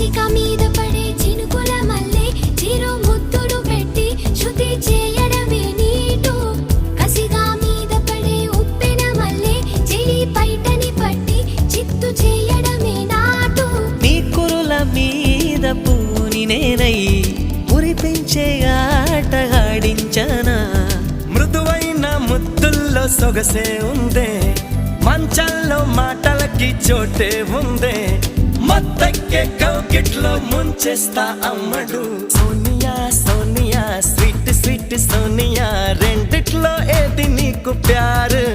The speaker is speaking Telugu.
పిచ్చిక మీద పడే చినుకుల మల్లె చిరు ముద్దులు పెట్టి శృతి చేయడమే నీటు కసిగా మీద పడే ఉప్పెన మల్లె చెలి పైటని పట్టి చిత్తు చేయడమే నాటు నీ కురుల మీద పూని నేనై మురిపించే ఆట ఆడించనా మృదువైన ముద్దుల్లో సొగసే ఉందే మంచంలో మాటలకి చోటే ఉందే మత్తెక్కే కౌకిట్లో ముంచేస్తా అమ్మడు సోనియా సోనియా స్వీట్ స్వీట్ సోనియా రెండిట్లో ఏది నీకు ప్యారు